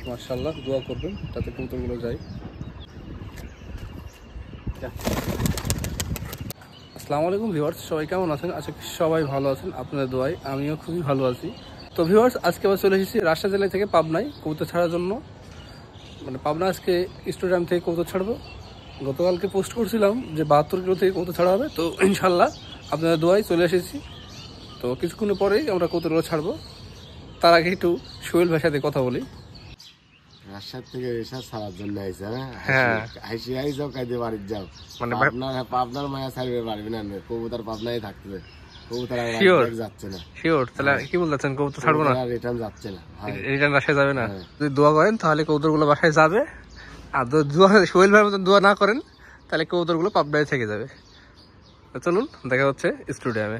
মাশাআল্লাহ দোয়া করবেন যাতে কবুতরগুলো যায়। আসসালামু আলাইকুম ভিউয়ার্স, সবাই কেমন আছেন? আশা করি সবাই ভালো আছেন, আপনাদের দোয়ায় আমিও খুবই ভালো আছি। তো ভিউয়ার্স, আজকে আবার চলে এসেছি রাজশাহী জেলা থেকে পাবনায় কবুতর ছাড়ার জন্য। পাবনা আজকে স্টেডিয়াম থেকে কবুতর ছাড়বো। গতকালকে পোস্ট করছিলাম যে 72 কিলো থেকে কবুতর ছাড়া হবে, তো ইনশাল্লাহ আপনাদের দোয়ায় চলে এসেছি। তো কিছুক্ষণ পরেই আমরা কবুতরগুলো ছাড়বো। তার আগে একটু সোহেল ভাইয়ের সাথে কথা বলি। রাজশাহী থেকে এসা ছাড়ার জন্য আইসা, হ্যাঁ হাসি আইসাও কাইতে বাড়ি যাও, পাবনার মায়া ছাড়বে পারবি না, কবুতর পাবনায় থাকবে, কবুতর যাচ্ছে না। শিওর? তাহলে কি বলতেছেন, কবুতর ছাড়বো না? রিটার্ন যাচ্ছে না, রিটার্ন বাসায় যাবে না। যদি দোয়া করেন তাহলে কবুতরগুলো বাসায় যাবে, আর দোয়া সোহেল ভাইয়ের মতন দোয়া না করেন তাহলে কবুতরগুলো পাবনায় থেকে যাবে। চলুন দেখা হচ্ছে স্টেডিয়ামে।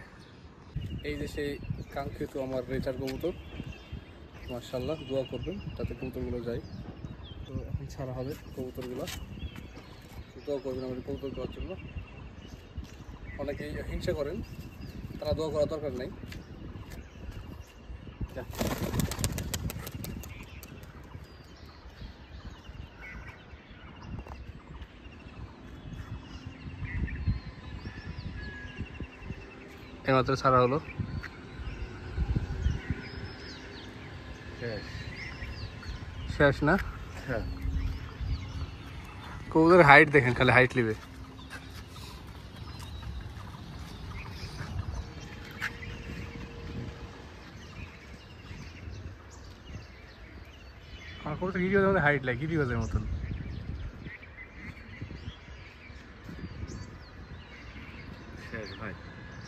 এই যে সেই কাঙ্ক্ষিত আমার রেচার কবুতর, মাশাআল্লাহ দোয়া করবেন যাতে কবুতরগুলো যায়। তো এখন ছাড়া হবে কবুতরগুলো, দোয়া করবেন আমাদের কবুতর দেওয়ার জন্য। অনেকেই হিংসা করেন, তারা দোয়া করার দরকার নেই। এইমাত্র ছাড়া হলো, শেষ না? হ্যাঁ, কবুতরের হাইট দেখেন, খালি হাইট নিবে। আমার কবুতর গিরিবাজের মধ্যে হাইট লাগে, গিরিবাজের মতন। শেষ ভাই,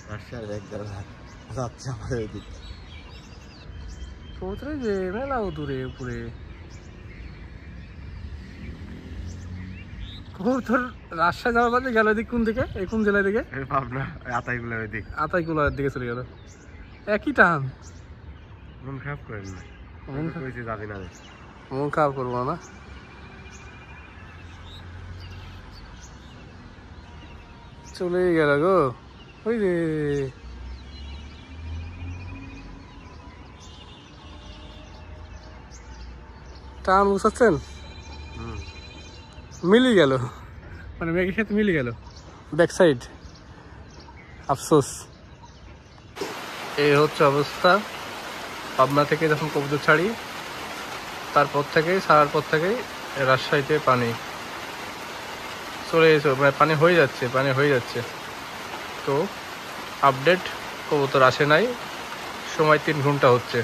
রাজশাহীর একবার যাচ্ছে আমাদের এদিক। কবুতরে যে মেলা দূরে উপরে কবুতর রাজশাহী যাওয়ার বাদে গেল এদিক কোন দিকে? এই কোন জেলার দিকে? পাবনা আতাইগুলোর ওই দিক, আতাইকুলার দিকে চলে গেল। একই টান। মন খারাপ করেন না, কইছে যাবি না, মন খারাপ করবো না। চলে গেল গো, ওই রে টান বুঝাচ্ছেন, মিলি গেল, মেঘের সাথে মিলি গেল ব্যাক সাইড। আফসোস, এই হচ্ছে অবস্থা। পাবনা থেকে যখন কবুতর ছাড়ি তারপর থেকেই, ছাড়ার পর থেকেই রাজশাহীতে পানি চলে এসে, পানি হয়ে যাচ্ছে। তো আপডেট, কবুতর আসে নাই, সময় 3 ঘন্টা হচ্ছে।